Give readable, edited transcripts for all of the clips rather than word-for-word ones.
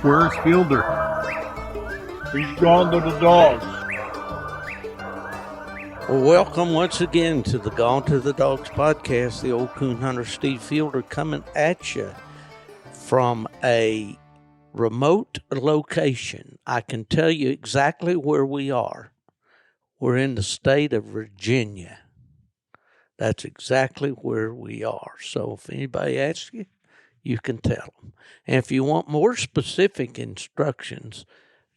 Where's Fielder? He's gone to the dogs. Well, welcome once again to the Gone to the Dogs podcast. The old coon hunter Steve Fielder coming at you from a remote location. I can tell you exactly where we are. We're in the state of Virginia. That's exactly where we are. So if anybody asks you, you can tell them. And if you want more specific instructions,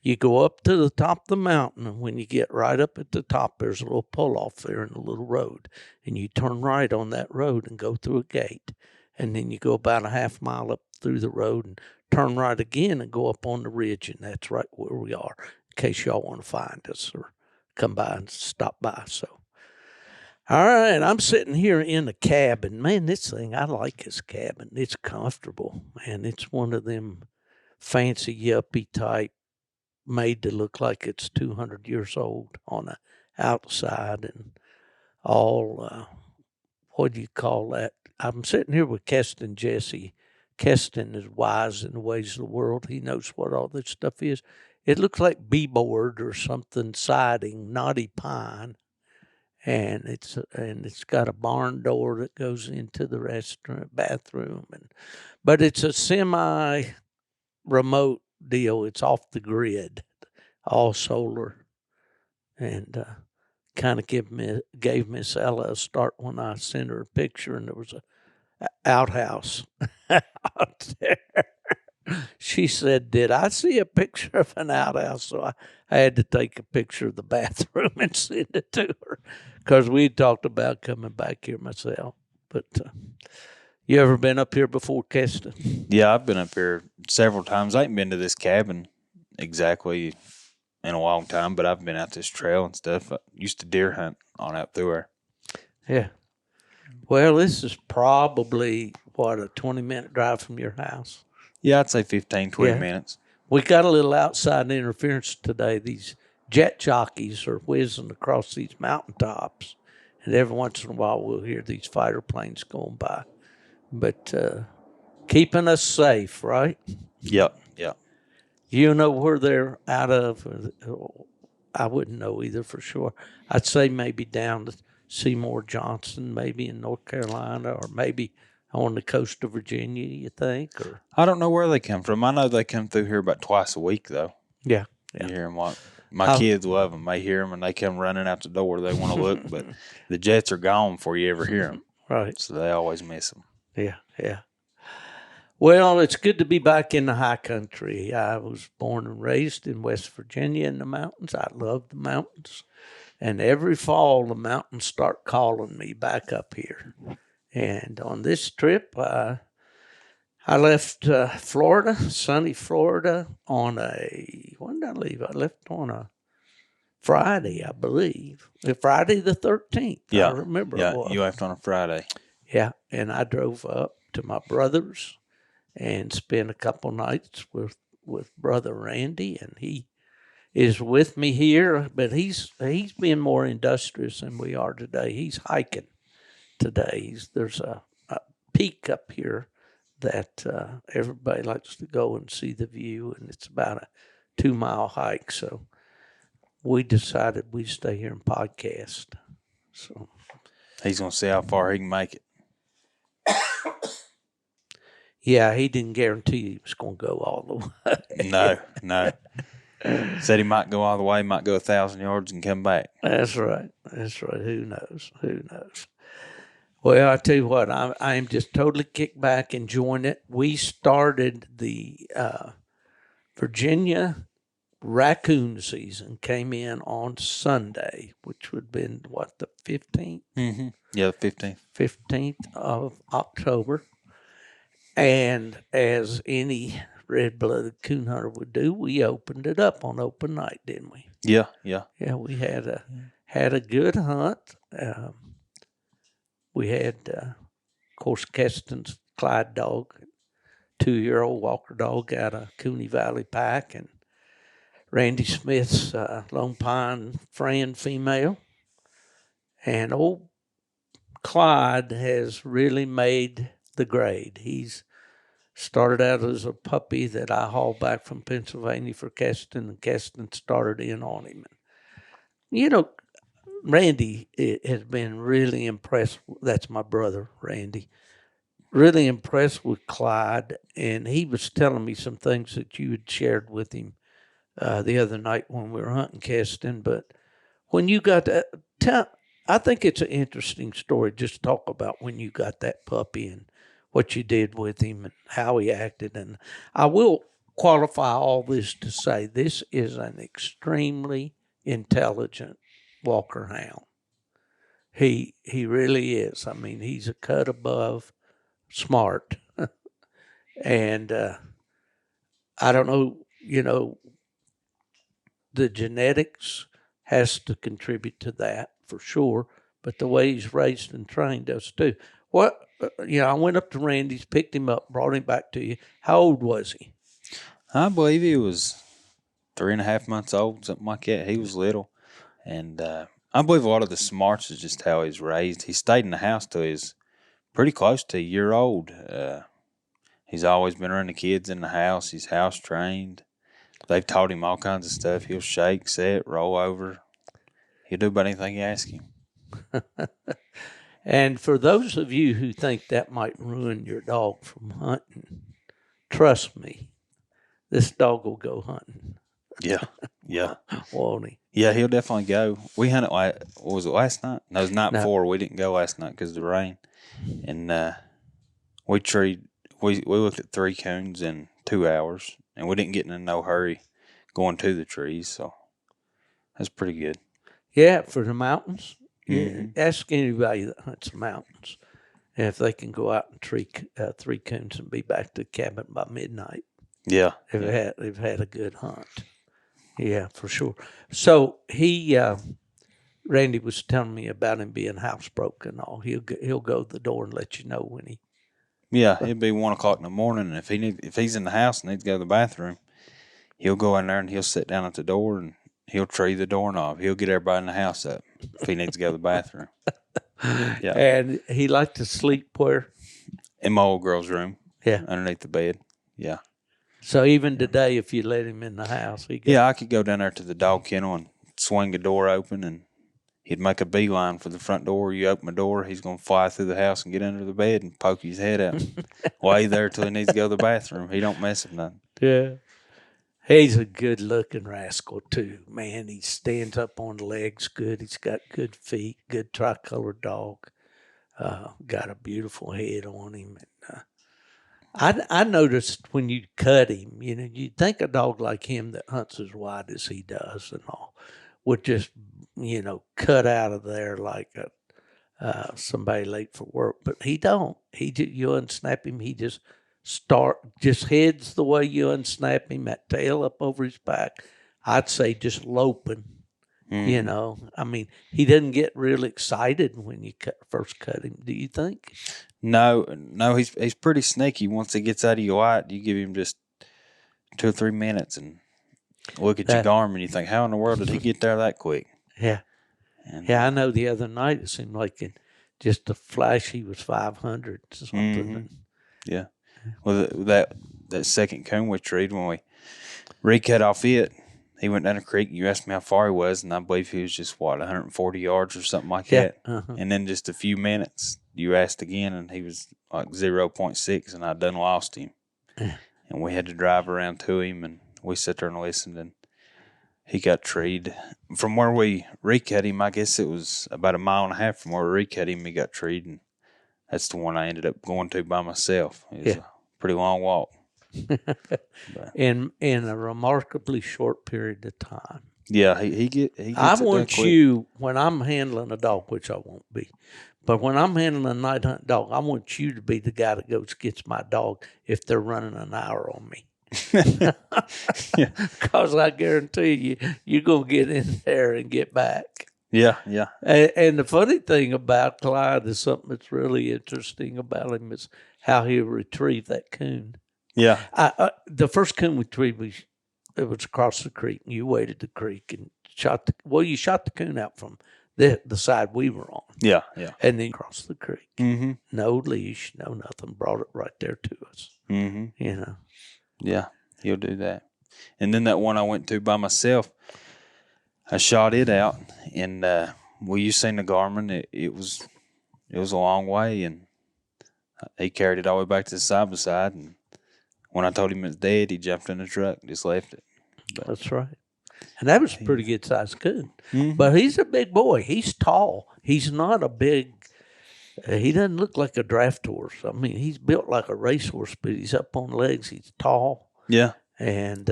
you go up to the top of the mountain, and when you get right up at the top, there's a little pull-off there in the little road. And you turn right on that road and go through a gate. And then you go about a half mile up through the road and turn right again and go up on the ridge, and that's right where we are, in case y'all want to find us or come by and stop by. So, all right, I'm sitting here in a cabin. Man, this thing, I like this cabin. It's comfortable, man. It's one of them fancy yuppie type, made to look like it's 200 years old on the outside and all, what do you call that? I'm sitting here with Keston Jesse. Keston is wise in the ways of the world. He knows what all this stuff is. It looks like B-board or something siding, knotty pine. And it's got a barn door that goes into the restaurant, bathroom. But it's a semi-remote deal. It's off the grid, all solar, and kind of gave Miss Ella a start when I sent her a picture, and there was a outhouse out there. She said, "Did I see a picture of an outhouse?" So I had to take a picture of the bathroom and send it to her, because we talked about coming back here myself. But you ever been up here before, Keston? Yeah, I've been up here several times. I ain't been to this cabin exactly in a long time, but I've been out this trail and stuff. I used to deer hunt on out through there. Yeah. Well, this is probably, a 20-minute drive from your house? Yeah, I'd say 15, 20 minutes. We got a little outside interference today. These jet jockeys are whizzing across these mountaintops, and every once in a while we'll hear these fighter planes going by. But keeping us safe, right? Yep. You know where they're out of? I wouldn't know either for sure. I'd say maybe down to Seymour Johnson, maybe in North Carolina, or maybe on the coast of Virginia, you think? Or I don't know where they come from. I know they come through here about twice a week, though. Yeah. You hear them. My kids love them. They hear them, and they come running out the door. They want to look, but the jets are gone before you ever hear them. Right. So they always miss them. Yeah. Well, it's good to be back in the high country. I was born and raised in West Virginia in the mountains. I love the mountains. And every fall, the mountains start calling me back up here. And on this trip, I left Florida, sunny Florida, when did I leave? I left on a Friday, I believe. Friday the 13th, Yeah. I remember. Yeah, it was. you left on a Friday. Yeah, and I drove up to my brother's and spent a couple nights with Brother Randy, and he is with me here, but he's been more industrious than we are today. He's hiking today. There's a peak up here that everybody likes to go and see the view, and it's about a 2-mile hike. So we decided we'd stay here and podcast. So he's going to see how far he can make it. Yeah, he didn't guarantee he was going to go all the way. No. Said he might go all the way, might go 1,000 yards and come back. That's right. Who knows? Well, I tell you what, I am just totally kicked back, enjoying it. We started the Virginia raccoon season, came in on Sunday, which would have been, the 15th? Mm-hmm. Yeah, the 15th. 15th of October. And as any red-blooded coon hunter would do, we opened it up on open night, didn't we? Yeah. Yeah, we had a good hunt. We had, of course, Keston's Clyde dog, 2-year-old Walker dog out of Cooney Valley Pack, and Randy Smith's Lone Pine Fran female. And old Clyde has really made the grade. He's Started out as a puppy that I hauled back from Pennsylvania for Keston, and Keston started in on him. And, Randy has been really impressed. That's my brother, Randy. Really impressed with Clyde, and he was telling me some things that you had shared with him the other night when we were hunting Keston. But when you got that, I think it's an interesting story. Just talk about when you got that puppy and what you did with him and how he acted. And I will qualify all this to say this is an extremely intelligent Walker Hound. He really is. I mean, he's a cut above smart. And I don't know, the genetics has to contribute to that for sure, but the way he's raised and trained does too. I went up to Randy's, picked him up, brought him back to you. How old was he? I believe he was 3.5 months old, something like that. He was little. And I believe a lot of the smarts is just how he's raised. He stayed in the house till he's pretty close to a year old. He's always been around the kids in the house. He's house trained. They've taught him all kinds of stuff. He'll shake, sit, roll over. He'll do about anything you ask him. And for those of you who think that might ruin your dog from hunting, trust me, this dog will go hunting. Yeah. Won't he? Yeah, he'll definitely go. We hunted, what was it, last night? No, it was the night before. We didn't go last night because of the rain. And we looked at 3 coons in 2 hours, and we didn't get in no hurry going to the trees, so that's pretty good. Yeah, for the mountains. Mm-hmm. Ask anybody that hunts the mountains if they can go out and tree 3 coons and be back to the cabin by midnight. Yeah. They've had a good hunt. Yeah, for sure. So Randy was telling me about him being housebroken and all. He'll go to the door and let you know when he. Yeah, it'd be 1 o'clock in the morning, and if he's in the house and needs to go to the bathroom, he'll go in there and he'll sit down at the door and he'll tree the doorknob. He'll get everybody in the house up if he needs to go to the bathroom. Yeah. And he liked to sleep where? In my old girl's room. Yeah. Underneath the bed. Yeah. So even today, if you let him in the house, I could go down there to the dog kennel and swing the door open, and he'd make a beeline for the front door. You open the door, he's going to fly through the house and get under the bed and poke his head out. Lay there till he needs to go to the bathroom. He don't mess with nothing. Yeah. He's a good-looking rascal, too. Man, he stands up on the legs good. He's got good feet, good tricolored dog. Got a beautiful head on him. And I noticed when you cut him, you'd think a dog like him that hunts as wide as he does and all would just, cut out of there like somebody late for work. But he don't. You unsnap him, he just heads the way you unsnap him, that tail up over his back. I'd say just loping. Mm-hmm. I mean, he doesn't get real excited when you first cut him. Do you think? No, he's pretty sneaky. Once he gets out of your light, you give him just 2 or 3 minutes and look at your arm and you think, how in the world did he get there that quick? Yeah. And, I know the other night it seemed like in just a flash he was 500 or something. Mm-hmm. Yeah. Well, that second coon we treed, when we recut off it, he went down the creek. You asked me how far he was, and I believe he was just, 140 yards or something like that. Uh-huh. And then just a few minutes, you asked again, and he was like 0.6, and I done lost him. And we had to drive around to him, and we sat there and listened, and he got treed. From where we recut him, I guess it was about 1.5 miles from where we recut him, he got treed, and that's the one I ended up going to by myself. It was a pretty long walk. in a remarkably short period of time. Yeah, he gets I want you, when I'm handling a dog, which I won't be, but when I'm handling a night hunt dog, I want you to be the guy that goes gets my dog if they're running an hour on me. Because I guarantee you're going to get in there and get back. Yeah. And the funny thing about Clyde is something that's really interesting about him is how he'll retrieve that coon. Yeah. The first coon we retrieved, it was across the creek, and you waded the creek and you shot the coon out from the side we were on. Yeah, yeah. And then across the creek. Mm-hmm. No leash, no nothing. Brought it right there to us. Mm-hmm. You know. Yeah, he'll do that. And then that one I went to by myself, I shot it out, and you seen the Garmin? It was a long way, and he carried it all the way back to the side by side. And when I told him it was dead, he jumped in the truck, and just left it. But, that's right. And that was a pretty good sized coon. mm-hmm. But he's a big boy. He's tall. He's not a big. He doesn't look like a draft horse. I mean, he's built like a racehorse, but he's up on legs. He's tall. Yeah. And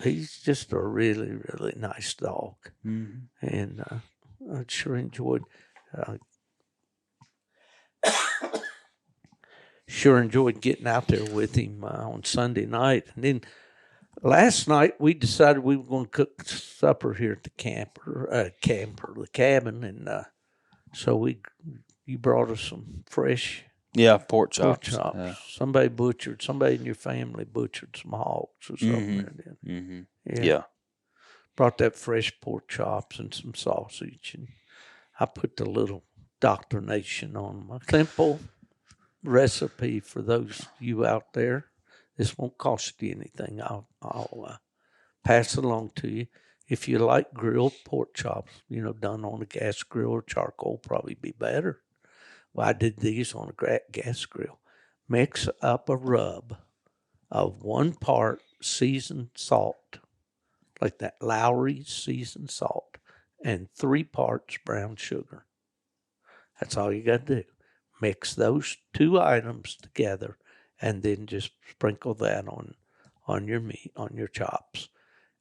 he's just a really, really nice dog. Mm-hmm. And I sure enjoyed getting out there with him on Sunday night. And then last night we decided we were going to cook supper here at the the cabin. And so you brought us some fresh pork chops. Somebody in your family butchered some hogs or something. Mm-hmm. Yeah. Brought that fresh pork chops and some sausage, and I put the little doctrination on them. A simple recipe for those you out there. This won't cost you anything. I'll pass it along to you. If you like grilled pork chops, done on a gas grill or charcoal, probably be better. Well, I did these on a gas grill. Mix up a rub of 1 part seasoned salt, like that Lowry's seasoned salt, and 3 parts brown sugar. That's all you got to do. Mix those 2 items together, and then just sprinkle that on your meat, on your chops.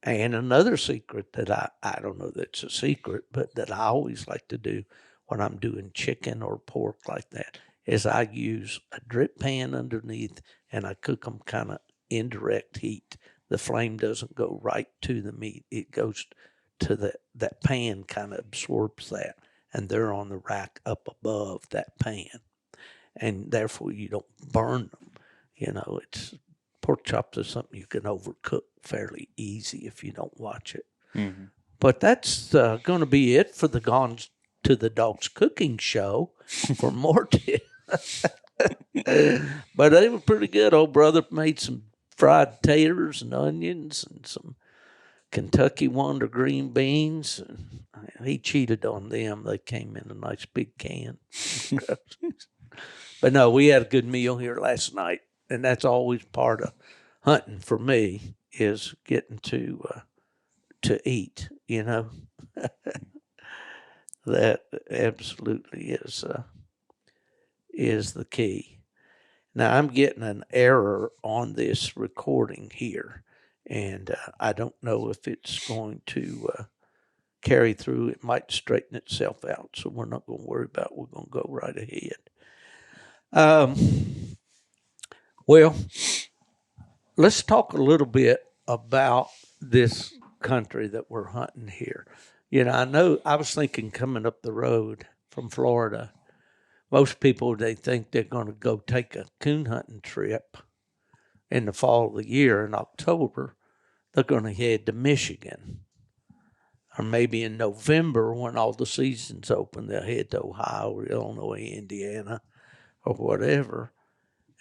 And another secret that I don't know that's a secret, but that I always like to do when I'm doing chicken or pork like that, is I use a drip pan underneath, and I cook them kind of indirect heat. The flame doesn't go right to the meat. It goes to that pan, kind of absorbs that, and they're on the rack up above that pan. And therefore you don't burn them. It's pork chops is something you can overcook fairly easy if you don't watch it. Mm-hmm. But that's going to be it for the Gone to the Dogs cooking show for more tips. But they were pretty good. Old brother made some fried taters and onions and some Kentucky Wonder green beans. And he cheated on them. They came in a nice big can. But no, we had a good meal here last night. And that's always part of hunting for me, is getting to eat, That absolutely is the key. Now, I'm getting an error on this recording here, and I don't know if it's going to carry through. It might straighten itself out, so we're not going to worry about it. We're going to go right ahead. Well, let's talk a little bit about this country that we're hunting here. I know I was thinking coming up the road from Florida, most people, they think they're going to go take a coon hunting trip in the fall of the year. In October, they're going to head to Michigan. Or maybe in November, when all the seasons open, they'll head to Ohio or Illinois, Indiana, or whatever.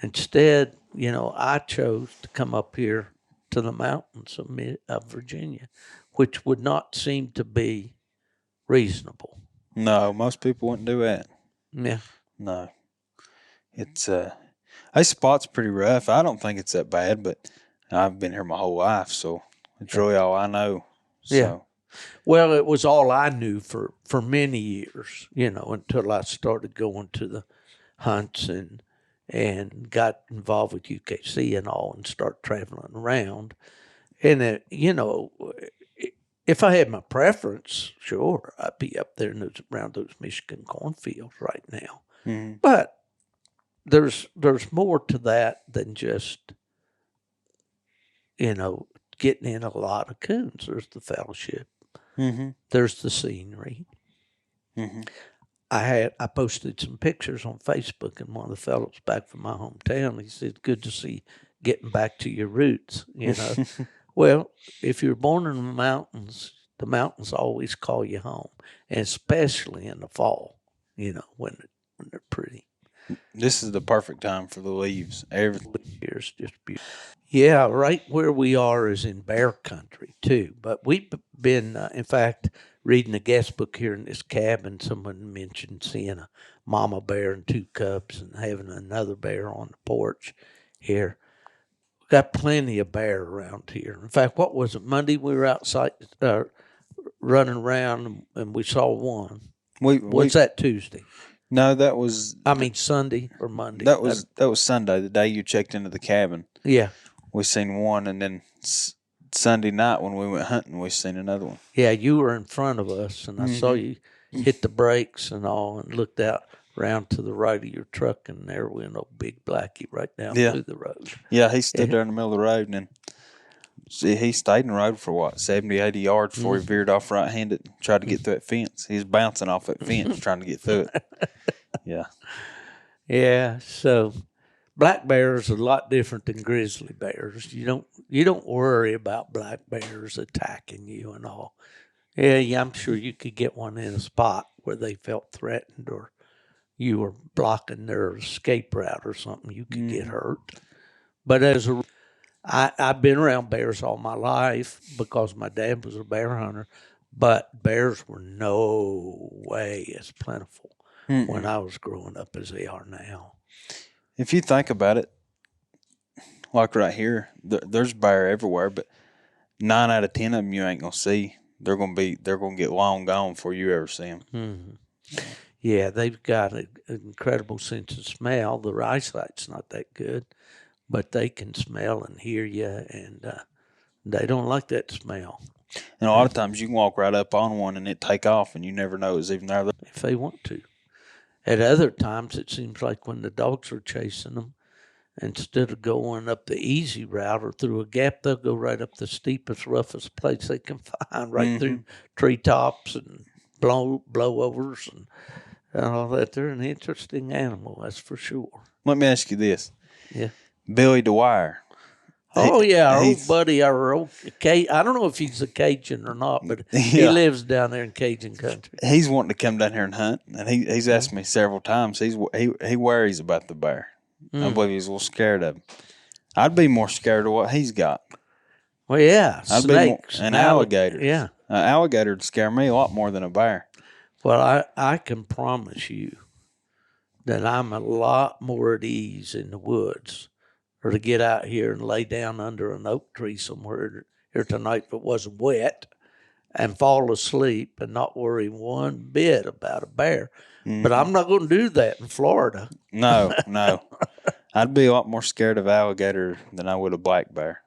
Instead, I chose to come up here to the mountains of Virginia, which would not seem to be reasonable. No, most people wouldn't do that. Yeah. No. It's this spot's pretty rough. I don't think it's that bad, but I've been here my whole life, so it's really all I know. So. Yeah. Well, it was all I knew for many years, until I started going to the hunts and got involved with UKC and all, and start traveling around. And if I had my preference, sure, I'd be up there around those Michigan cornfields right now. Mm-hmm. But there's more to that than just getting in a lot of coons. There's the fellowship. Mm-hmm. There's the scenery. Mm-hmm. I posted some pictures on Facebook, and one of the fellows back from my hometown, he said, "Good to see getting back to your roots." Well, if you're born in the mountains, the mountains always call you home, and especially in the fall, when they're pretty. This is the perfect time for the leaves. Here's just beautiful. Yeah, right where we are is in bear country too. But we've been, in fact, reading a guest book here in this cabin. Someone mentioned seeing a mama bear and 2 cubs and having another bear on the porch here. We've got plenty of bear around here. In fact, what was it? Monday we were outside running around and we saw one. What's that, Tuesday? No, that was. Sunday or Monday. That was Sunday, the day you checked into the cabin. Yeah. We seen one, and then Sunday night when we went hunting, we seen another one. Yeah, you were in front of us, and I saw you hit the brakes and all, and looked out around to the right of your truck, and there went a big blackie right down through the road. Yeah, he stood there in the middle of the road, and then he stayed in the road for 70, 80 yards before he veered off right-handed and tried to get through that fence. He was bouncing off that fence trying to get through it. Yeah. Yeah, so black bears are a lot different than grizzly bears. You don't worry about black bears attacking you and all. Yeah, I'm sure you could get one in a spot where they felt threatened or you were blocking their escape route or something. You could get hurt. But I've been around bears all my life because my dad was a bear hunter, but bears were no way as plentiful when I was growing up as they are now. If you think about it, like right here, there's bear everywhere, but 9 out of 10 of them you ain't gonna see. They're gonna get long gone before you ever see them. Mm-hmm. Yeah, they've got an incredible sense of smell. Their eyesight's not that good, but they can smell and hear you, and they don't like that smell. And a lot of times you can walk right up on one and it take off, and you never know it's even there. If they want to. At other times, it seems like when the dogs are chasing them, instead of going up the easy route or through a gap, they'll go right up the steepest, roughest place they can find, right through treetops and blowovers and all that. They're an interesting animal, that's for sure. Let me ask you this. Yeah. Billy Dwyer. Our old buddy, our old I don't know if he's a Cajun or not, but he lives down there in Cajun country. He's wanting to come down here and hunt, and he's asked me several times. He worries about the bear. I believe he's a little scared of him. I'd be more scared of what he's got. Well, yeah, snakes. And alligators. Yeah. An alligator would scare me a lot more than a bear. Well, I can promise you that I'm a lot more at ease in the woods or to get out here and lay down under an oak tree somewhere here tonight if it wasn't wet and fall asleep and not worry one bit about a bear. But I'm not going to do that in Florida. No. I'd be a lot more scared of alligator than I would a black bear.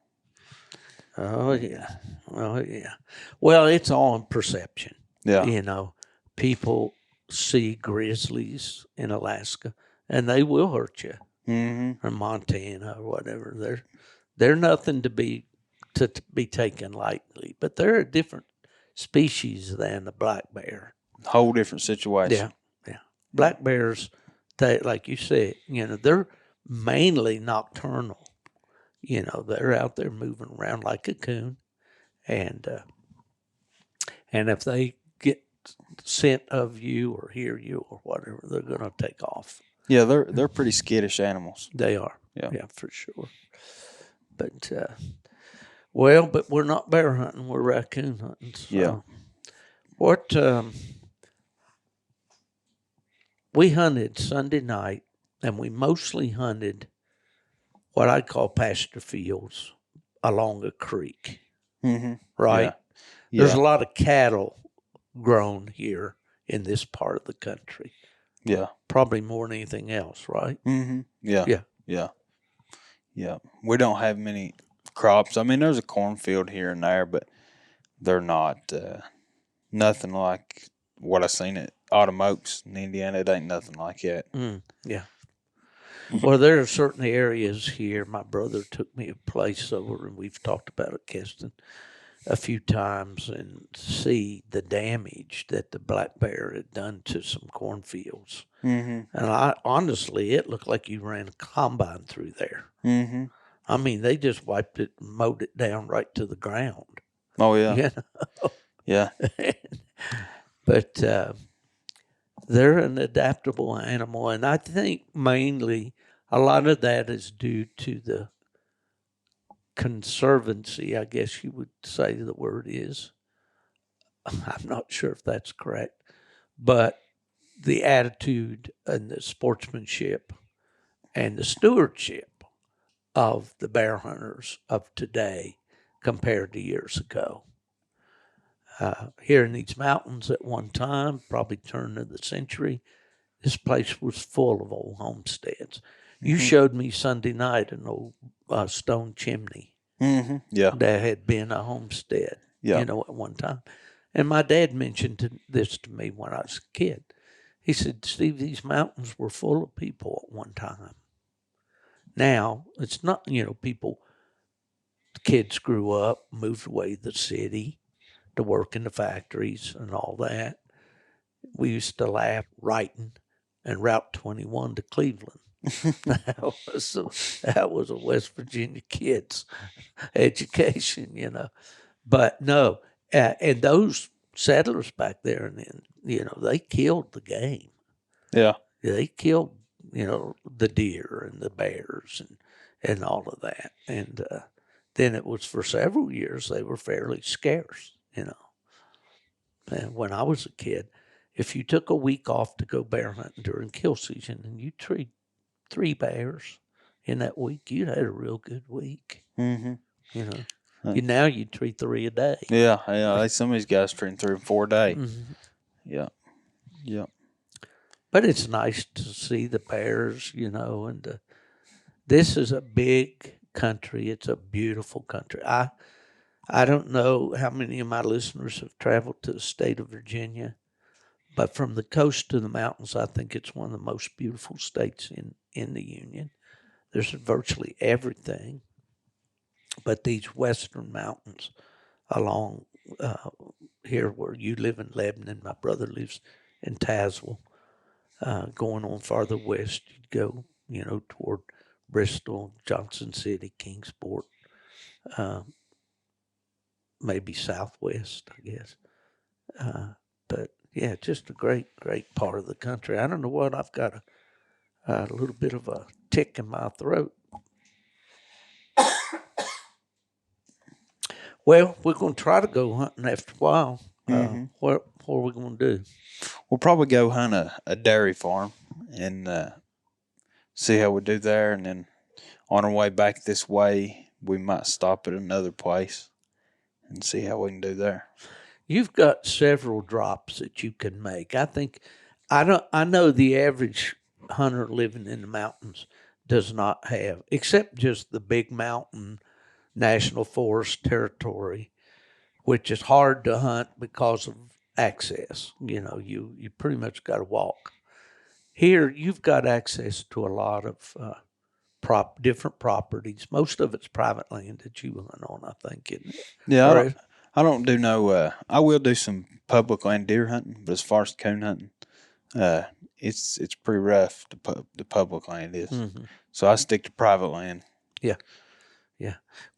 Oh, yeah. Well, it's all in perception. Yeah. People see grizzlies in Alaska, and they will hurt you. Or Montana or whatever. They're nothing to be taken lightly, but they're a different species than the black bear. Whole different situation. Yeah. Black bears, like you said, they're mainly nocturnal. They're out there moving around like a coon, and if they get scent of you or hear you or whatever, they're going to take off. Yeah, they're pretty skittish animals. They are. Yeah, for sure. But but we're not bear hunting; we're raccoon hunting. So. Yeah. What we hunted Sunday night, and we mostly hunted what I call pasture fields along a creek. Right. Yeah. There's a lot of cattle grown here in this part of the country. Yeah. Probably more than anything else, right? Yeah. We don't have many crops. I mean, there's a cornfield here and there, but they're not nothing like what I seen at Autumn Oaks in Indiana. It ain't nothing like that. Yeah. Well, there are certain areas here. My brother took me a place over, and we've talked about it, Keston, a few times, and see the damage that the black bear had done to some cornfields. And honestly, it looked like you ran a combine through there. I mean, they just wiped it and mowed it down right to the ground. Oh, yeah. Yeah. But they're an adaptable animal, and I think mainly a lot of that is due to the conservancy, I guess you would say the word is. I'm not sure if that's correct, but the attitude and the sportsmanship and the stewardship of the bear hunters of today compared to years ago. Here in these mountains at one time, probably turn of the century, this place was full of old homesteads. You showed me Sunday night an old stone chimney Yeah. that had been a homestead, Yeah. at one time. And my dad mentioned this to me when I was a kid. He said, Steve, these mountains were full of people at one time. Now, it's not, people, kids grew up, moved away to the city to work in the factories and all that. We used to laugh writing and Route 21 to Cleveland. that was a West Virginia kid's education. But no, and those settlers back there, and then, they killed the game. Yeah. They killed, the deer and the bears and all of that. And then it was for several years, they were fairly scarce. And when I was a kid, if you took a week off to go bear hunting during kill season and you treat 3 bears in that week, you had a real good week. Now you treat 3 a day. Yeah. Some of these guys train 3 and 4 a day. Yeah. Yeah. But it's nice to see the bears, and this is a big country. It's a beautiful country. I don't know how many of my listeners have traveled to the state of Virginia, but from the coast to the mountains, I think it's one of the most beautiful states in the Union. There's virtually everything, but these western mountains along here where you live in Lebanon, my brother lives in Tazewell, going on farther west, you'd go, toward Bristol, Johnson City, Kingsport, maybe southwest, I guess. But yeah, just a great, great part of the country. I don't know what, I've got a little bit of a tick in my throat. Well, we're going to try to go hunting after a while. What are we going to do? We'll probably go hunt a dairy farm and see how we do there. And then on our way back this way, we might stop at another place and see how we can do there. You've got several drops that you can make. I know the average hunter living in the mountains does not have, except just the big mountain national forest territory, which is hard to hunt because of access. You pretty much got to walk. Here, you've got access to a lot of different properties. Most of it's private land that you hunt on, I think, isn't it? Yeah, I don't do no. I will do some public land deer hunting, but as far as coon hunting, it's pretty rough. The public land is, so I stick to private land. Yeah.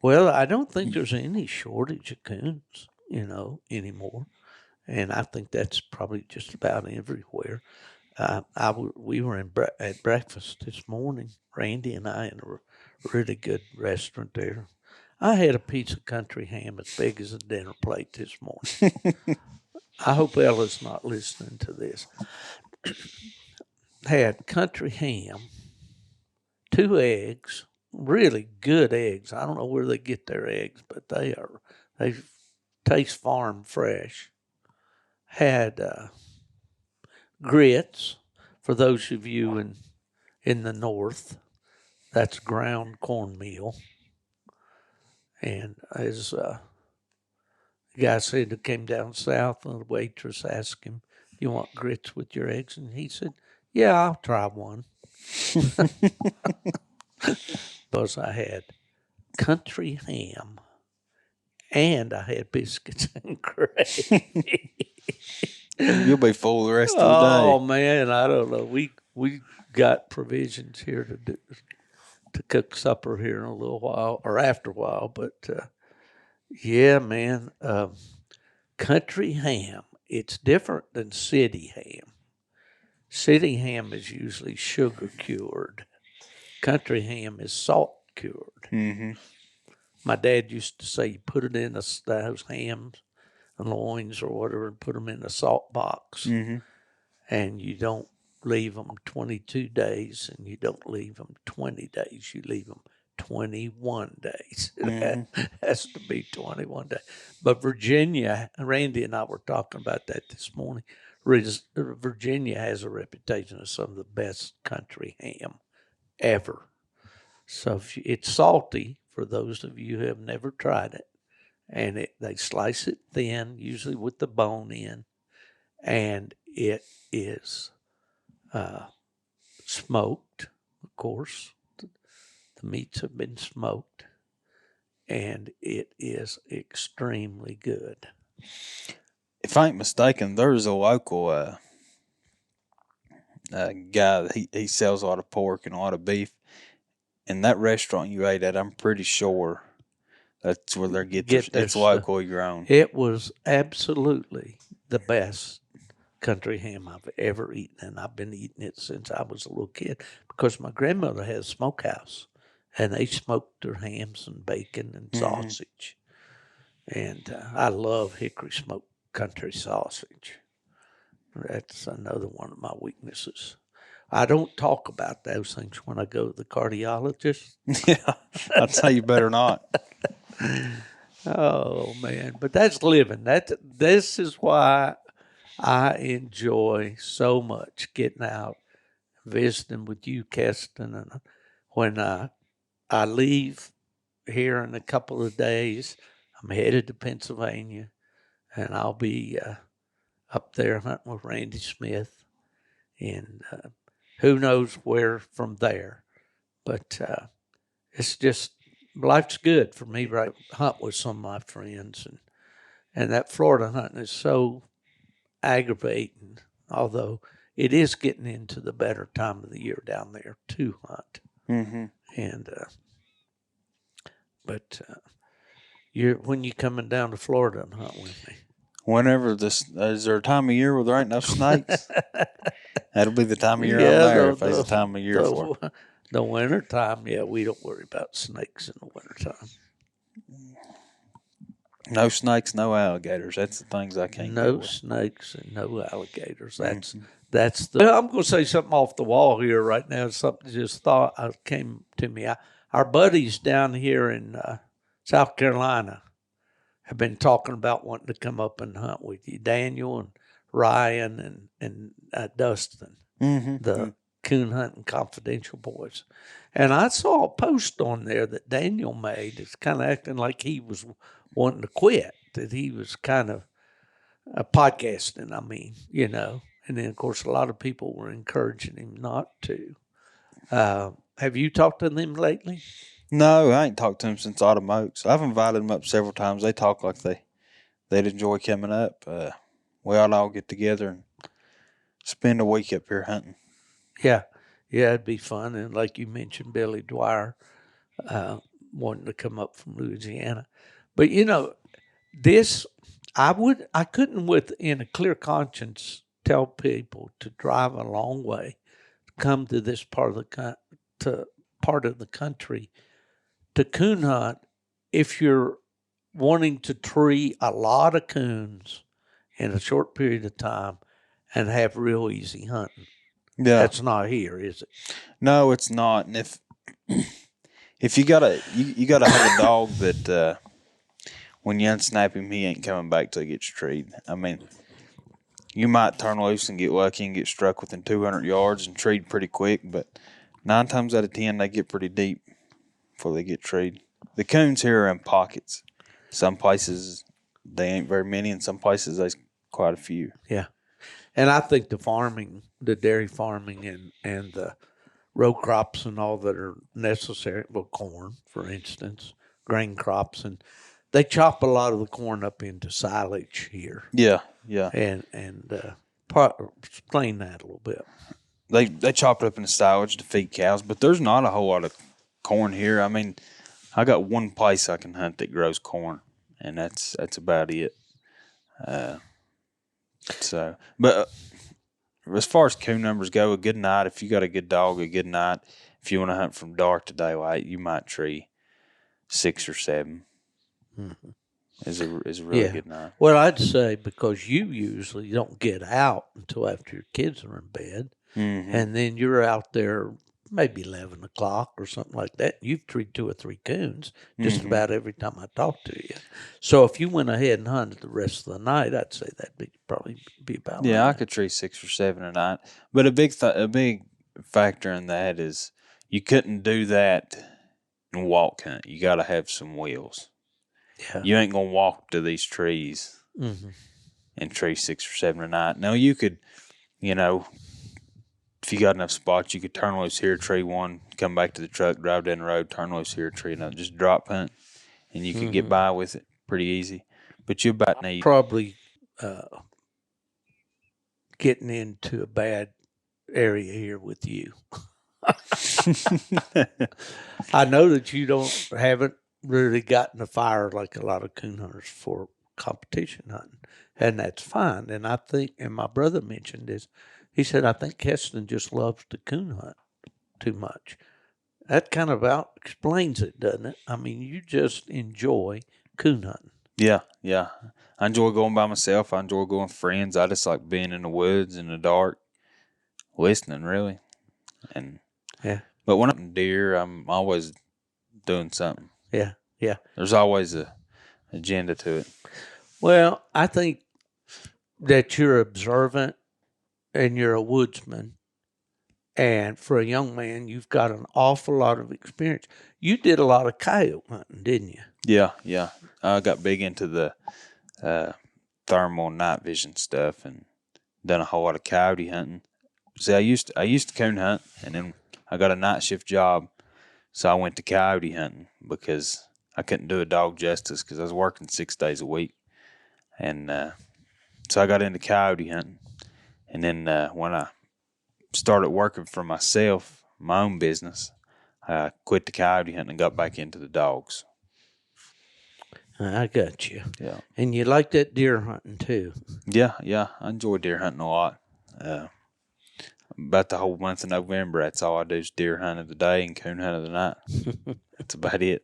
Well, I don't think there's any shortage of coons, anymore, and I think that's probably just about everywhere. We were at breakfast this morning, Randy and I, in a really good restaurant there. I had a piece of country ham as big as a dinner plate this morning. I hope Ella's not listening to this. Had country ham, 2 eggs, really good eggs. I don't know where they get their eggs, but they taste farm fresh. Had grits, for those of you in the north. That's ground cornmeal. And as the guy said who came down south, and the waitress asked him, "You want grits with your eggs?" And he said, "Yeah, I'll try one." Because I had country ham and I had biscuits and gravy. You'll be full the rest of the day. Oh man, I don't know. We got provisions here to cook supper here in a little while or after a while, but yeah, man. Country ham, it's different than city ham. City ham is usually sugar cured. Country ham is salt cured. Mm-hmm. My dad used to say you put it in those hams and loins or whatever and put them in a salt box. Mm-hmm. And you don't leave them 22 days and you don't leave them 20 days. You leave them 21 days. It has to be 21 days. But Virginia, Randy and I were talking about that this morning. Virginia has a reputation of some of the best country ham ever. So it's salty for those of you who have never tried it. And they slice it thin, usually with the bone in, and it is smoked, of course. The meats have been smoked, and it is extremely good. If I ain't mistaken, there's a local guy, he sells a lot of pork and a lot of beef. And that restaurant you ate at, I'm pretty sure that's where they get their it's locally grown. It was absolutely the best country ham I've ever eaten, and I've been eating it since I was a little kid because my grandmother had a smokehouse, and they smoked their hams and bacon and sausage. And I love hickory smoked country sausage. That's another one of my weaknesses. I don't talk about those things when I go to the cardiologist. Yeah, I'd say you better not. Oh, man. But that's living. This is why I enjoy so much getting out, visiting with you, Keston. And when I leave here in a couple of days, I'm headed to Pennsylvania, and I'll be up there hunting with Randy Smith. And who knows where from there. But it's just, life's good for me, right? Hunt with some of my friends. And that Florida hunting is so aggravating, although it is getting into the better time of the year down there to hunt. Mm-hmm. And but when you coming down to Florida and hunt with me? Whenever is there a time of year where there ain't no snakes? That'll be the time of year I'm there. If there's a time of year for it. The winter time, yeah, we don't worry about snakes in the winter time. No snakes, no alligators. That's the things I can't. No snakes and no alligators. That's the. I'm going to say something off the wall here right now. Something just came to me. Our buddies down here in South Carolina have been talking about wanting to come up and hunt with you, Daniel and Ryan and Dustin, the Coon Hunting Confidential boys. And I saw a post on there that Daniel made. It's kind of acting like he was wanting to quit, that he was kind of podcasting, And then, of course, a lot of people were encouraging him not to. Have you talked to them lately? No, I ain't talked to them since Autumn Oaks. I've invited them up several times. They talk like they'd enjoy coming up. We ought to all get together and spend a week up here hunting. Yeah, it'd be fun. And like you mentioned, Billy Dwyer wanting to come up from Louisiana. But, this, I couldn't within a clear conscience tell people to drive a long way to come to this part of the country to coon hunt if you're wanting to tree a lot of coons in a short period of time and have real easy hunting. Yeah, that's not here, is it? No, it's not. And if you gotta have a dog that when you unsnap him, he ain't coming back till he gets treed. I mean, you might turn loose and get lucky and get struck within 200 yards and treed pretty quick, but 9 times out of 10 they get pretty deep before they get treed. The coons here are in pockets. Some places they ain't very many, and some places there's quite a few. Yeah, and I think the dairy farming and the row crops and all that are necessary, well, corn, for instance, grain crops, and they chop a lot of the corn up into silage here. Yeah. And explain that a little bit. They chop it up into silage to feed cows, but there's not a whole lot of corn here. I mean, I got one place I can hunt that grows corn, and that's about it. But as far as coon numbers go, a good night, if you got a good dog, a good night, if you want to hunt from dark to daylight, you might tree 6 or 7. Mm-hmm. Is a really good night. Well, I'd say because you usually don't get out until after your kids are in bed, and then you're out there maybe 11 o'clock or something like that. You've treed 2 or 3 coons just about every time I talk to you. So if you went ahead and hunted the rest of the night, I'd say that'd probably be about right. I could tree 6 or 7 a night. But a big factor in that is you couldn't do that and walk hunt. You got to have some wheels. Yeah. You ain't going to walk to these trees and tree 6 or 7 a night. No, you could, if you got enough spots, you could turn loose here, tree one, come back to the truck, drive down the road, turn loose here, tree another. Just drop hunt, and you could get by with it pretty easy. But you about need probably getting into a bad area here with you. I know that you haven't really gotten a fire like a lot of coon hunters for competition hunting, and that's fine. And I think, and my brother mentioned this, he said, I think Keston just loves to coon hunt too much. That kind of explains it, doesn't it? I mean, you just enjoy coon hunting. Yeah. I enjoy going by myself. I enjoy going with friends. I just like being in the woods in the dark, listening, really. And but when I'm deer, I'm always doing something. Yeah. There's always a agenda to it. Well, I think that you're observant and you're a woodsman. And for a young man, you've got an awful lot of experience. You did a lot of coyote hunting, didn't you? Yeah. I got big into the thermal night vision stuff and done a whole lot of coyote hunting. See, I used to coon hunt, and then I got a night shift job, so I went to coyote hunting because I couldn't do a dog justice because I was working 6 days a week. And so I got into coyote hunting. And then when I started working for myself, my own business, I quit the coyote hunting and got back into the dogs. I got you. Yeah. And you like that deer hunting too. Yeah. I enjoy deer hunting a lot. About the whole month of November, that's all I do is deer hunt of the day and coon hunt of the night. That's about it.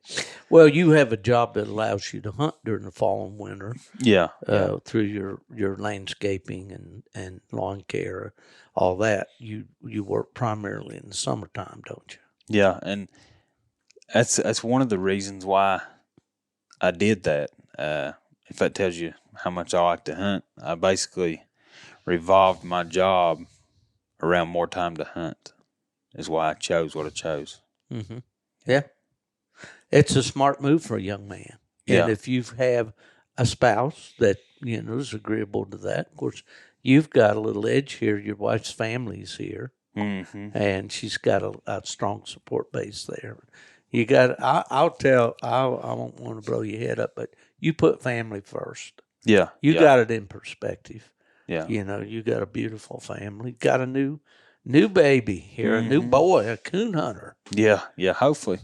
Well, you have a job that allows you to hunt during the fall and winter. Yeah. Through your landscaping and lawn care, all that. You work primarily in the summertime, don't you? Yeah, and that's one of the reasons why I did that. If that tells you how much I like to hunt, I basically revolved my job around more time to hunt. Is why I chose what I chose. Mm-hmm. Yeah. It's a smart move for a young man. And if you have a spouse that, is agreeable to that, of course, you've got a little edge here. Your wife's family's here. Mm-hmm. And she's got a strong support base there. You got, I won't want to blow your head up, but you put family first. Yeah. You got it in perspective. Yeah. You got a beautiful family. Got a new baby here, a new boy, a coon hunter. Yeah. Hopefully.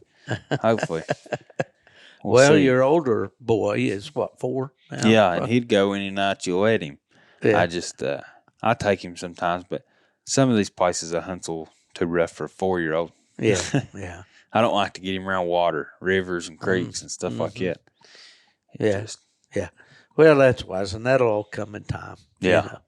Well, see. Your older boy is what, 4 now? Yeah, and he'd go any night you let him. Yeah. I just, I take him sometimes, but some of these places I hunt's a little too rough for a 4-year-old. Yeah. I don't like to get him around water, rivers and creeks and stuff like that. Yeah. Well, that's wise, and that'll all come in time. Yeah.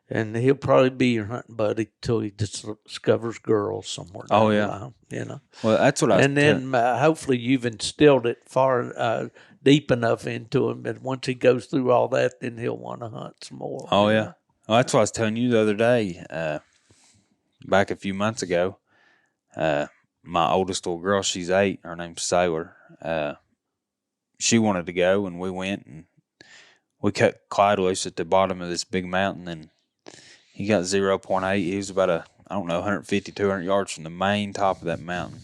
And he'll probably be your hunting buddy till he discovers girls somewhere. Oh, yeah. The line, Well, that's what I was and then hopefully you've instilled it far deep enough into him that once he goes through all that, then he'll want to hunt some more. Oh, yeah. Well, that's what I was telling you the other day. Back a few months ago, my oldest little girl, she's 8. Her name's Sailor. She wanted to go, and we went, and we cut Clyde loose at the bottom of this big mountain, and he got 0.8. He was about 150, 200 yards from the main top of that mountain.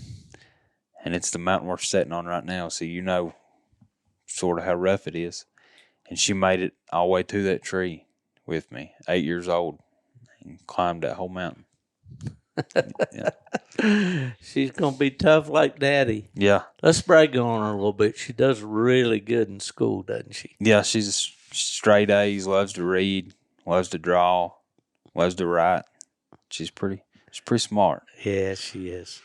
And it's the mountain we're sitting on right now, so you know sort of how rough it is. And she made it all the way to that tree with me, 8 years old, and climbed that whole mountain. Yeah. She's going to be tough like Daddy. Yeah. Let's brag on her a little bit. She does really good in school, doesn't she? Yeah, she's straight A's, loves to read, loves to draw, loves to write. She's pretty smart. Yeah, she is.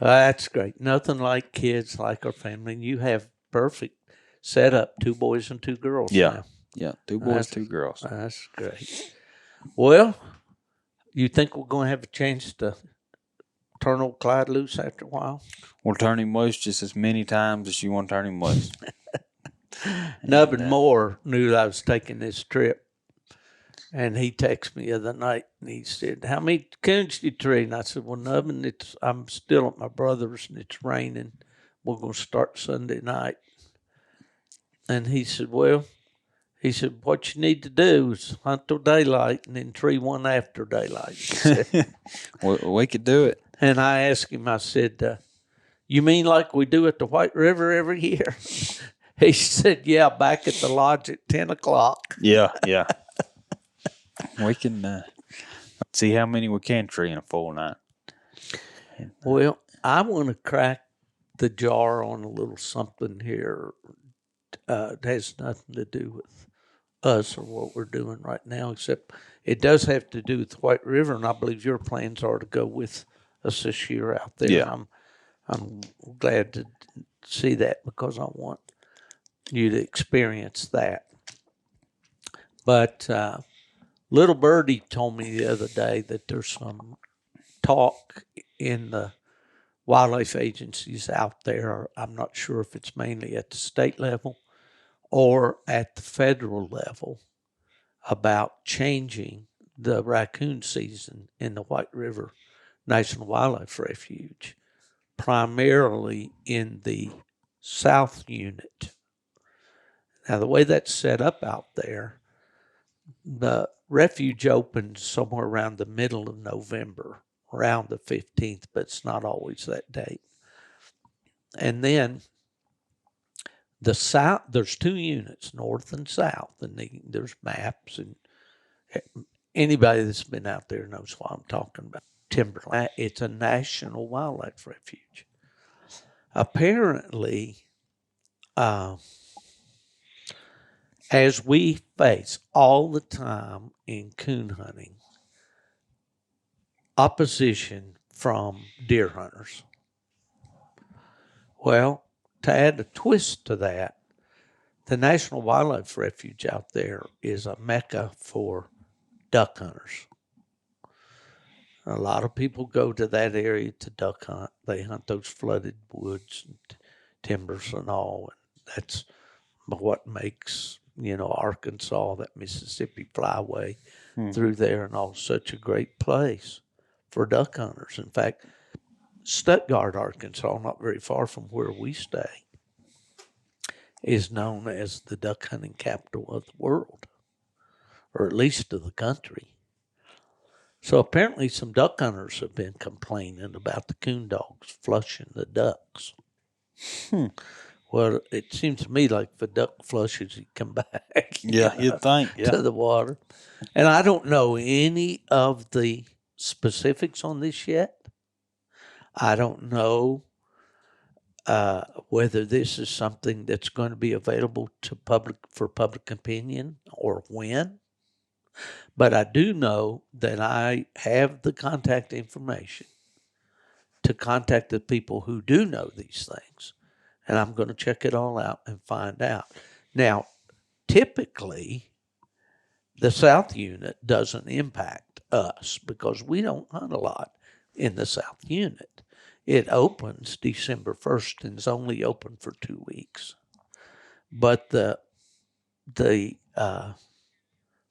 That's great. Nothing like kids, like our family. You have perfect setup, 2 boys and 2 girls now. Yeah, 2 boys, 2 girls. That's great. Well, you think we're going to have a chance to turn old Clyde loose after a while? We'll turn him loose just as many times as you want to turn him loose. Nubbin Moore knew that I was taking this trip, and he texted me the other night, and he said, "How many coons did you tree?" And I said, "Well, Nubbin, I'm still at my brother's, and it's raining. We're going to start Sunday night." And he said, "Well," he said, "what you need to do is hunt till daylight and then tree one after daylight." He said. we could do it. And I asked him, I said, "You mean like we do at the White River every year?" He said, "Yeah, back at the lodge at 10 o'clock. Yeah. We can see how many we can tree in a full night. Well, I want to crack the jar on a little something here. It has nothing to do with us or what we're doing right now, except it does have to do with the White River, and I believe your plans are to go with us this year out there. Yeah. I'm glad to see that because I want you to experience that. But Little Birdie told me the other day that there's some talk in the wildlife agencies out there. I'm not sure if it's mainly at the state level or at the federal level about changing the raccoon season in the White River National Wildlife Refuge, primarily in the South Unit. Now, the way that's set up out there, the refuge opens somewhere around the middle of November, around the 15th, but it's not always that date. And then the South, there's 2 units, North and South, and there's maps, and anybody that's been out there knows what I'm talking about. Timberline, it's a national wildlife refuge. Apparently, as we face all the time in coon hunting, opposition from deer hunters. Well, to add a twist to that, the National Wildlife Refuge out there is a mecca for duck hunters. A lot of people go to that area to duck hunt. They hunt those flooded woods and timbers and all, and that's what makes, Arkansas, that Mississippi flyway through there and all, such a great place for duck hunters. In fact, Stuttgart, Arkansas, not very far from where we stay, is known as the duck hunting capital of the world, or at least of the country. So apparently some duck hunters have been complaining about the coon dogs flushing the ducks. Well, it seems to me like if a duck flushes, he'd come back. Yeah, you'd think. Yeah. To the water. And I don't know any of the specifics on this yet. I don't know whether this is something that's going to be available to for public opinion or when. But I do know that I have the contact information to contact the people who do know these things. And I'm going to check it all out and find out. Now, typically, the South Unit doesn't impact us because we don't hunt a lot in the South Unit. It opens December 1st and is only open for 2 weeks. But the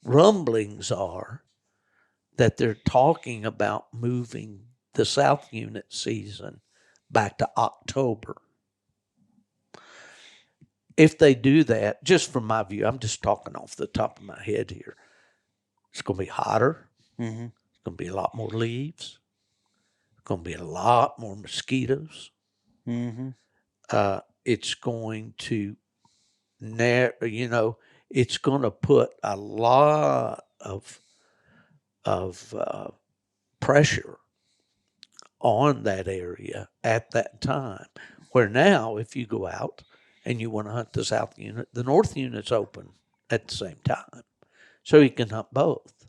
rumblings are that they're talking about moving the South Unit season back to October. If they do that, just from my view, I'm just talking off the top of my head here, it's going to be hotter. Mm-hmm. It's going to be a lot more leaves. It's going to be a lot more mosquitoes. Mm-hmm. It's going to, it's going to put a lot of pressure on that area at that time. Where now, if you go out and you want to hunt the South Unit, the North Unit's open at the same time. So he can hunt both,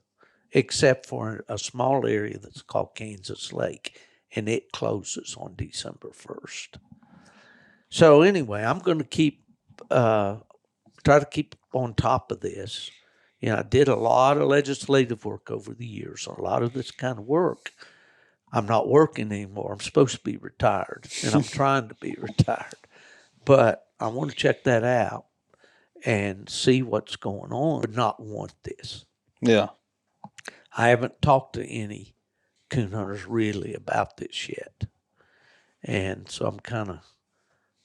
except for a small area that's called Kansas Lake, and it closes on December 1st. So anyway, I'm going to try to keep on top of this. You know, I did a lot of legislative work over the years, a lot of this kind of work. I'm not working anymore. I'm supposed to be retired, and I'm trying to be retired. But I want to check that out and see what's going on. I would not want this. Yeah. I haven't talked to any coon hunters really about this yet. And so I'm kind of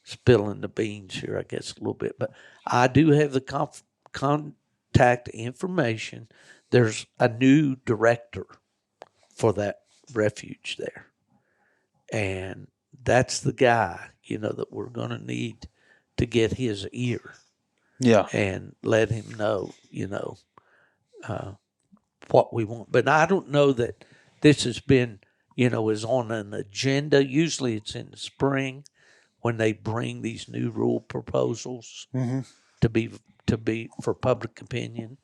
spilling the beans here, I guess, a little bit. But I do have the contact information. There's a new director for that refuge there. And that's the guy, that we're going to need to get his ear. Yeah. And let him know, what we want. But I don't know that this has been, is on an agenda. Usually it's in the spring when they bring these new rule proposals to be for public opinion.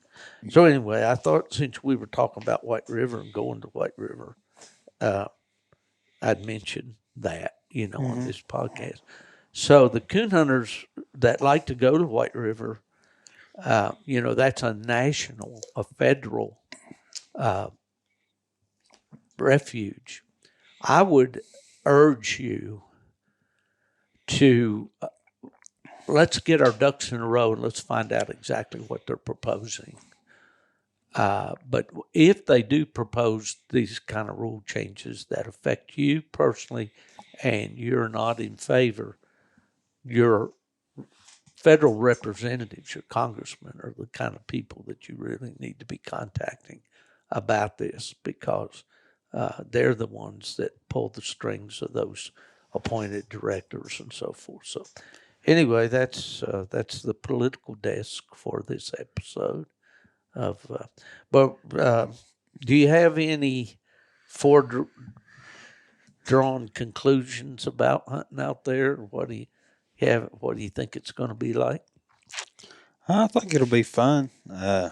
So anyway, I thought since we were talking about White River and going to White River, I'd mention that, on this podcast. So the coon hunters that like to go to White River, that's a federal refuge. I would urge you to let's get our ducks in a row and let's find out exactly what they're proposing. But if they do propose these kind of rule changes that affect you personally and you're not in favor, your federal representatives, your congressmen are the kind of people that you really need to be contacting about this because they're the ones that pull the strings of those appointed directors and so forth. So anyway, that's the political desk for this episode of. Do you have any foredrawn conclusions about hunting out there? What do you think it's going to be like? I think it'll be fun. I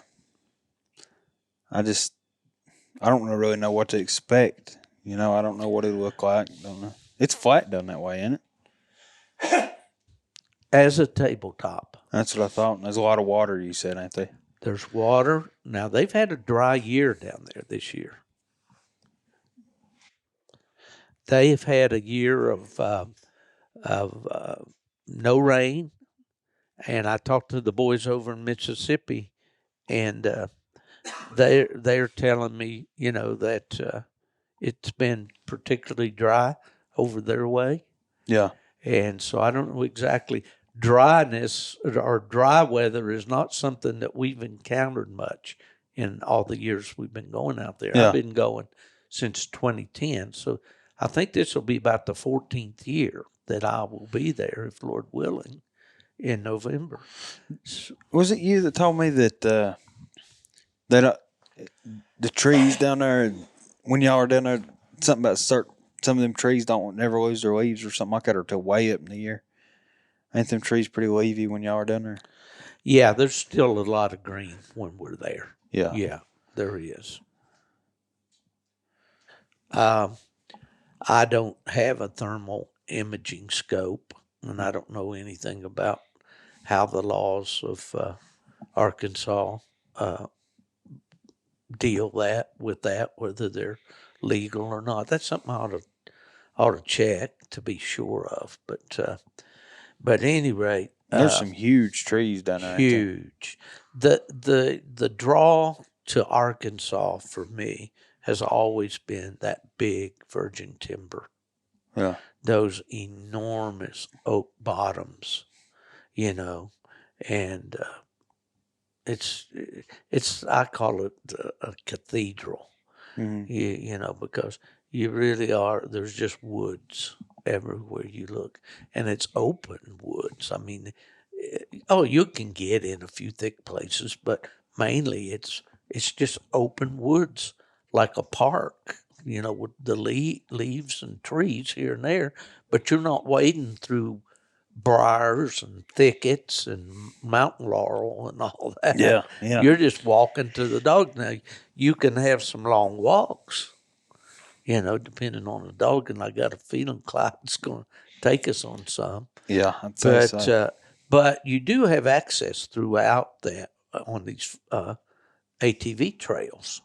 don't really know what to expect. I don't know what it'll look like. Don't know. It's flat down that way, isn't it? As a tabletop. That's what I thought. There's a lot of water, you said, ain't there? There's water. Now, they've had a dry year down there this year. They have had a year of no rain. And I talked to the boys over in Mississippi, and they're telling me, that it's been particularly dry over their way. Yeah. And so I don't know exactly. Dryness or dry weather is not something that we've encountered much in all the years we've been going out there. Yeah. I've been going since 2010. So I think this will be about the 14th year that I will be there, if Lord willing, in November. Was it you that told me that the trees down there, when y'all are down there, something about some of them trees don't never lose their leaves or something like that, or till way up in the year? Ain't them trees pretty leafy when y'all are down there? Yeah, there's still a lot of green when we're there. Yeah. Yeah, there is. I don't have a thermal imaging scope, and I don't know anything about how the laws of Arkansas deal with that, whether they're legal or not. That's something I ought to check to be sure of. But at any rate, there's some huge trees down there. Huge. The draw to Arkansas for me has always been that big virgin timber. Yeah. Those enormous oak bottoms, and it's I call it a cathedral, because you really are. There's just woods everywhere you look, and it's open woods. I mean, you can get in a few thick places, but mainly it's just open woods like a park, with the leaves and trees here and there, but you're not wading through briars and thickets and mountain laurel and all that. Yeah, yeah. You're just walking to the dog. Now, you can have some long walks, depending on the dog, and I got a feeling Clyde's going to take us on some. Yeah, I'd say so. But you do have access throughout that on these ATV trails,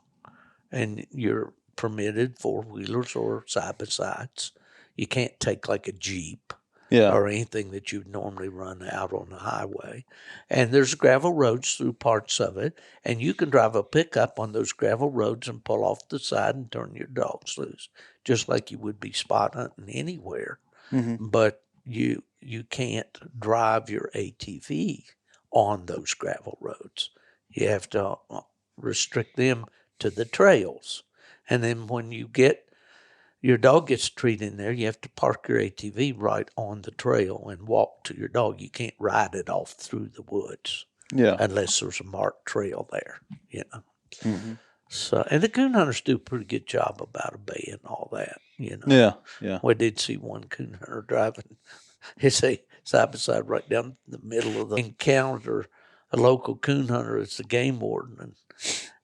and you're permitted four-wheelers or side-by-sides. You can't take like a Jeep Yeah. or anything that you'd normally run out on the highway. And there's gravel roads through parts of it, and you can drive a pickup on those gravel roads and pull off the side and turn your dogs loose, just like you would be spot hunting anywhere. Mm-hmm. But you can't drive your ATV on those gravel roads. You have to restrict them to the trails. And then when your dog gets treated in there, you have to park your ATV right on the trail and walk to your dog. You can't ride it off through the woods unless there's a marked trail there, Mm-hmm. So, and the coon hunters do a pretty good job about obeying all that, Yeah, yeah. We did see one coon hunter driving his side by side right down the middle of the encounter. A local coon hunter is the game warden, and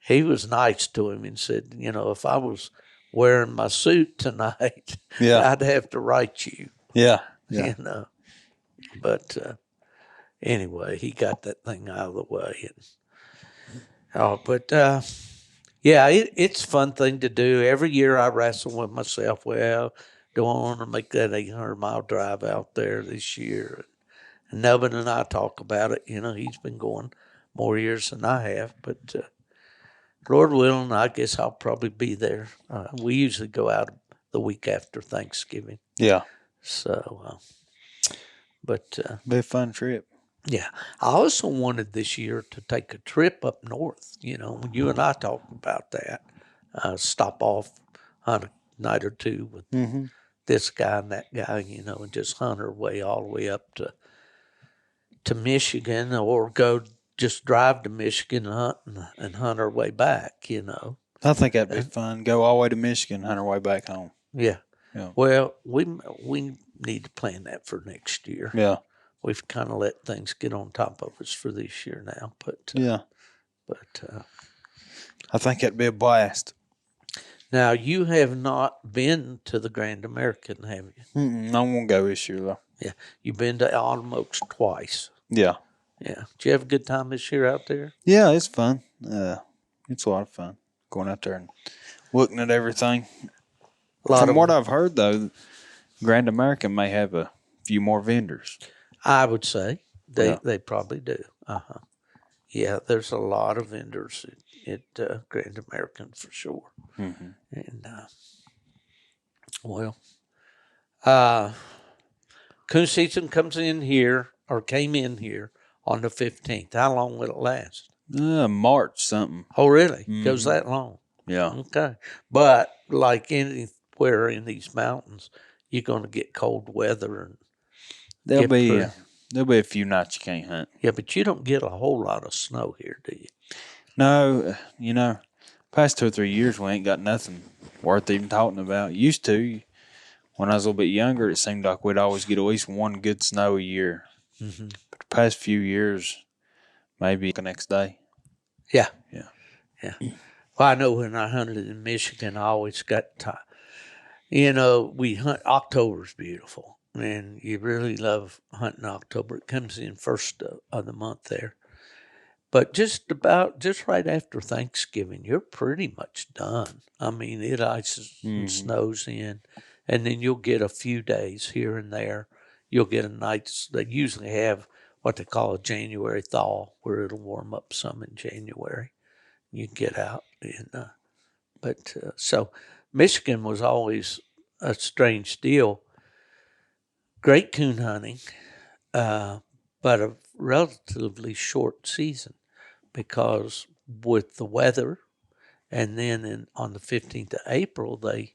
he was nice to him and said, if I was wearing my suit tonight, I'd have to write you. Yeah, yeah. But anyway, he got that thing out of the way. It's a fun thing to do. Every year I wrestle with myself. Well, do I want to make that 800-mile drive out there this year? And Nubbin and I talk about it. He's been going more years than I have, but Lord willing, I guess I'll probably be there. We usually go out the week after Thanksgiving. Yeah. So, be a fun trip. Yeah. I also wanted this year to take a trip up north. When you and I talked about that, stop off, hunt a night or two with this guy and that guy, and just hunt our way all the way up to Michigan, or just drive to Michigan and hunt our way back, I think that'd be fun. Go all the way to Michigan, hunt our way back home. Yeah. Yeah. Well, we need to plan that for next year. Yeah. We've kind of let things get on top of us for this year now, but I think that'd be a blast. Now, you have not been to the Grand American, have you? I won't go this year though. Yeah, you've been to Autumn Oaks twice. Yeah. Yeah. Did you have a good time this year out there? Yeah, it's fun. It's a lot of fun going out there and looking at everything. From what I've heard, though, Grand American may have a few more vendors. I would say they probably do. Yeah, there's a lot of vendors at Grand American for sure. Mm-hmm. And coon season came in here on the 15th. How long will it last? March something. Oh, really? Mm-hmm. Goes that long? Yeah. Okay. But like anywhere in these mountains, you're going to get cold weather, and there'll be a few nights you can't hunt. Yeah, but you don't get a whole lot of snow here, do you? No, past 2 or 3 years we ain't got nothing worth even talking about. Used to, when I was a little bit younger, it seemed like we'd always get at least one good snow a year. Mm-hmm. But the past few years, maybe the next day. Yeah. Well, I know when I hunted in Michigan, I always got time. We hunt. October's beautiful, and you really love hunting October. It comes in first of the month there. But just right after Thanksgiving, you're pretty much done. I mean, it ices and snows in, and then you'll get a few days here and there. You'll get a night. They usually have what they call a January thaw, where it'll warm up some in January. You can get out. So Michigan was always a strange deal. Great coon hunting, but a relatively short season, because with the weather, and then on the 15th of April, they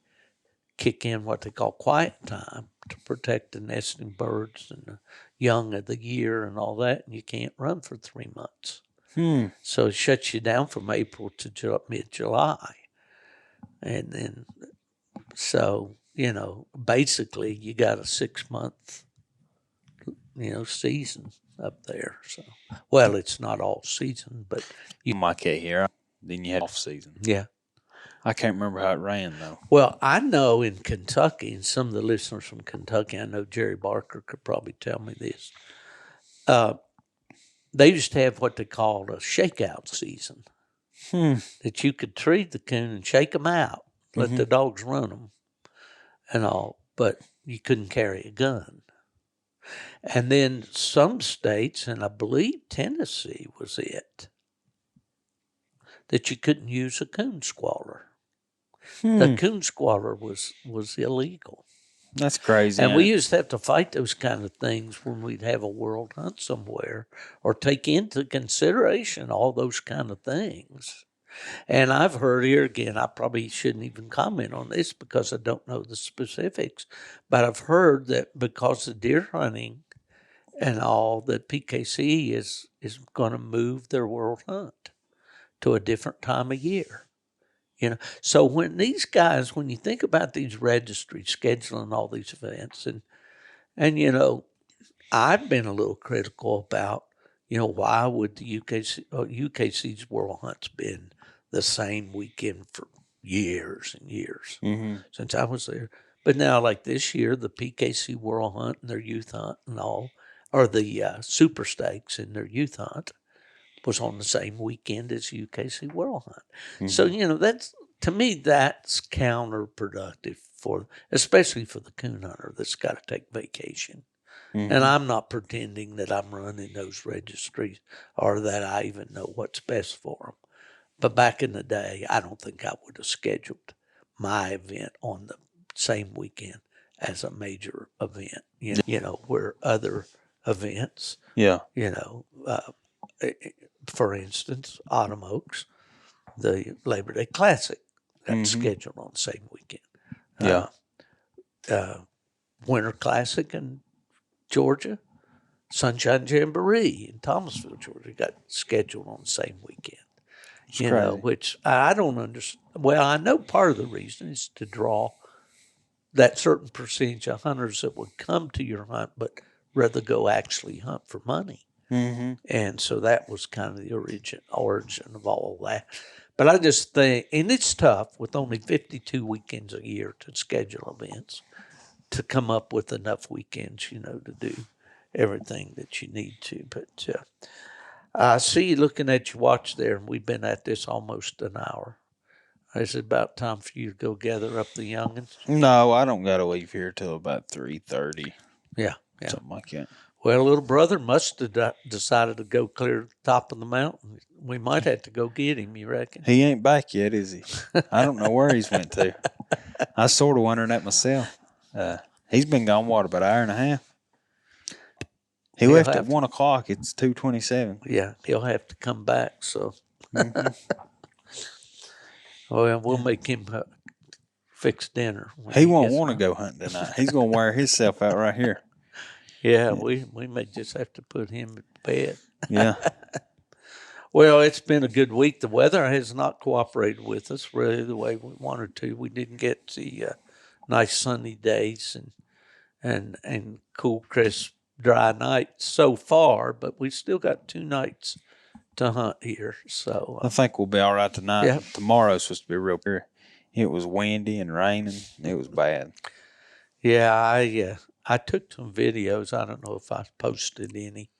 kick in what they call quiet time to protect the nesting birds and the young of the year and all that, and you can't run for 3 months. So it shuts you down from April to mid-July. And then, so, basically you got a 6-month, season up there. So, well, it's not all season, but My cat here. Then you had off season. yeah. I can't remember how it ran though. Well, I know in Kentucky, and some of the listeners from Kentucky, I know Jerry Barker could probably tell me this. They used to have what they called a shakeout season. That you could treat the coon and shake them out, let the dogs run them and all, but you couldn't carry a gun. And then some states, and I believe Tennessee was it, that you couldn't use a coon squaller. The coon squaller was illegal. That's crazy. And we used to have to fight those kind of things when we'd have a world hunt somewhere or take into consideration all those kind of things. And I've heard here again, I probably shouldn't even comment on this because I don't know the specifics, but I've heard that because of deer hunting and all, that PKC is going to move their world hunt to a different time of year. So when these guys, when you think about these registries scheduling all these events, and I've been a little critical about, why would the UKC's World Hunt's been the same weekend for years and years since I was there. But now, like this year, the PKC World Hunt and their youth hunt and all, or the Super Stakes and their youth hunt was on the same weekend as UKC World Hunt. So, that's, to me, that's counterproductive especially for the coon hunter that's got to take vacation. And I'm not pretending that I'm running those registries or that I even know what's best for them. But back in the day, I don't think I would have scheduled my event on the same weekend as a major event, where other events, for instance, Autumn Oaks, the Labor Day Classic, got scheduled on the same weekend. Winter Classic in Georgia, Sunshine Jamboree in Thomasville, Georgia, got scheduled on the same weekend. Which I don't understand. Well, I know part of the reason is to draw that certain percentage of hunters that would come to your hunt, but rather go actually hunt for money. And so that was kind of the origin of all that. But I just think, and it's tough with only 52 weekends a year to schedule events, to come up with enough weekends, to do everything that you need to. But I see you looking at your watch there, and we've been at this almost an hour. Is it about time for you to go gather up the youngins? No, I don't got to leave here till about 3:30. Yeah. Something like that. Well, little brother must have decided to go clear to the top of the mountain. We might have to go get him, you reckon? He ain't back yet, is he? I don't know where he's went to. I sort of wondering that myself. He's been gone, about an hour and a half? He left at 1 o'clock. It's 2:27. Yeah, he'll have to come back, so. Well, we'll make him fix dinner. He won't want to go hunting tonight. He's going to wear himself out right here. Yeah, we may just have to put him in bed. Yeah. Well, it's been a good week. The weather has not cooperated with us really the way we wanted to. We didn't get the nice sunny days and cool, crisp, dry nights so far, but we still got 2 nights to hunt here. So I think we'll be all right tonight. Yeah. Tomorrow's supposed to be real clear. It was windy and raining. It was bad. Yeah, I took some videos. I don't know if I posted any,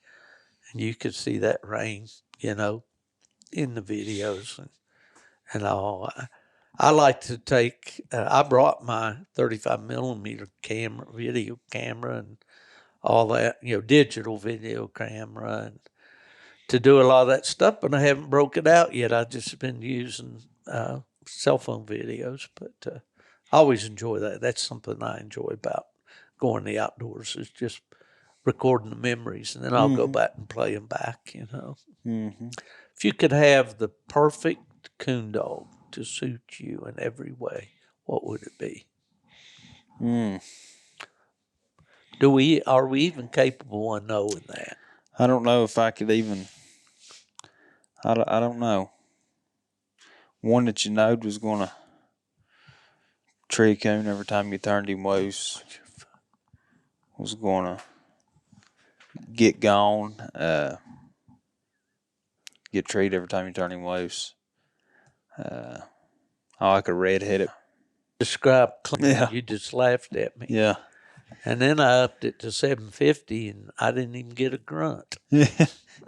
and you could see that rain, in the videos and all. I like to take. I brought my 35 millimeter video camera, and all that, digital video camera, and to do a lot of that stuff. But I haven't broke it out yet. I've just been using cell phone videos, but I always enjoy that. That's something I enjoy about going to the outdoors, is just recording the memories, and then I'll go back and play them back, If you could have the perfect coon dog to suit you in every way, what would it be? Are we even capable of knowing that? I don't know if I could even, I don't know. One that you knowed was going to tree coon every time you turned him loose. Was going to get gone, get treated every time you turn him loose. I like a red-headed. Describe clean. Yeah. You just laughed at me. Yeah. And then I upped it to $750, and I didn't even get a grunt. Yeah.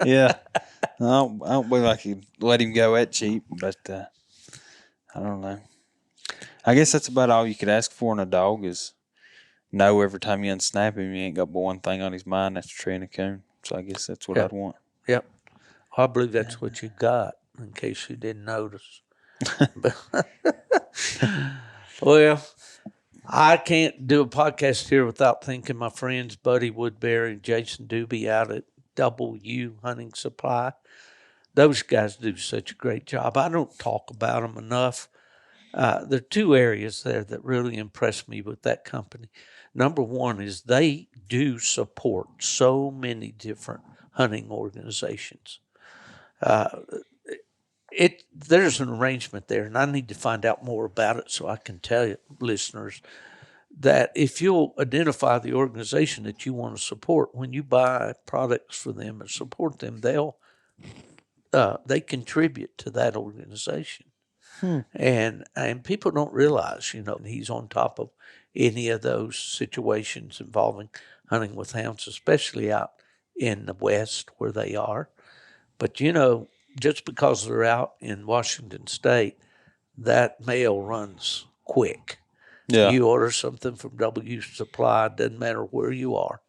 I don't believe I could let him go that cheap, but I don't know. I guess that's about all you could ask for in a dog is know every time you unsnap him, he ain't got but one thing on his mind, that's treeing a coon. So I guess that's what I'd want. Yep. I believe that's what you got, in case you didn't notice. Well, I can't do a podcast here without thanking my friends Buddy Woodbury and Jason Doobie out at W Hunting Supply. Those guys do such a great job. I don't talk about them enough. There are two areas there that really impress me with that company. Number one is they do support so many different hunting organizations. There's an arrangement there, and I need to find out more about it so I can tell you, listeners, that if you'll identify the organization that you want to support, when you buy products for them and support them, they contribute to that organization. And people don't realize, he's on top of any of those situations involving hunting with hounds, especially out in the West where they are. But, just because they're out in Washington State, that mail runs quick. Yeah. You order something from W Supply, doesn't matter where you are,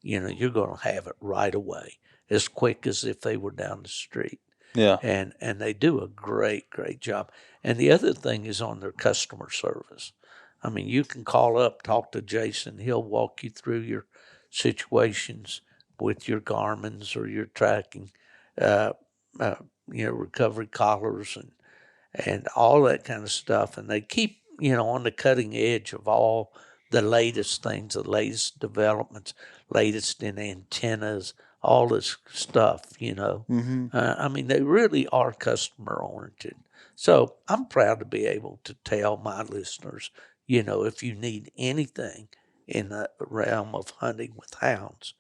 you're going to have it right away, as quick as if they were down the street. Yeah. And they do a great, great job. And the other thing is on their customer service. I mean, you can call up, talk to Jason. He'll walk you through your situations with your Garmin's or your tracking, recovery collars and all that kind of stuff. And they keep, on the cutting edge of all the latest things, the latest developments, latest in antennas, all this stuff, Mm-hmm. I mean, they really are customer-oriented. So I'm proud to be able to tell my listeners, if you need anything in the realm of hunting with hounds,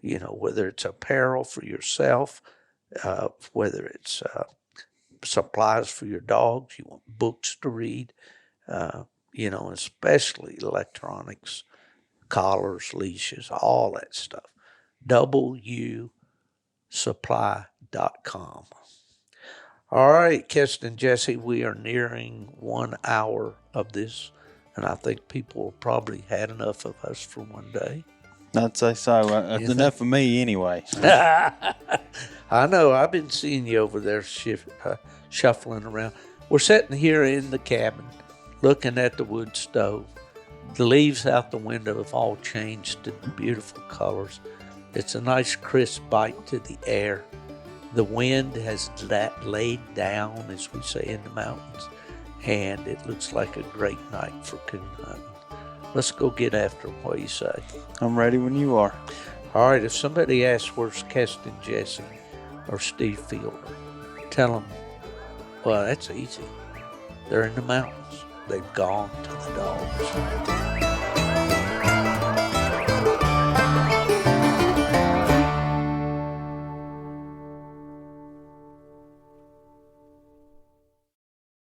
whether it's apparel for yourself, whether it's supplies for your dogs, you want books to read, especially electronics, collars, leashes, all that stuff. WSupply.com. All right, Keston and Jesse, we are nearing 1 hour of this, and I think people have probably had enough of us for one day. I'd say so. Enough for me anyway. I know. I've been seeing you over there shuffling around. We're sitting here in the cabin looking at the wood stove. The leaves out the window have all changed to beautiful colors. It's a nice crisp bite to the air. The wind has laid down, as we say in the mountains, and it looks like a great night for coon hunting. Let's go get after them. What do you say? I'm ready when you are. All right, if somebody asks where's Keston Jesse or Steve Fielder, tell them, well, that's easy. They're in the mountains. They've gone to the dogs.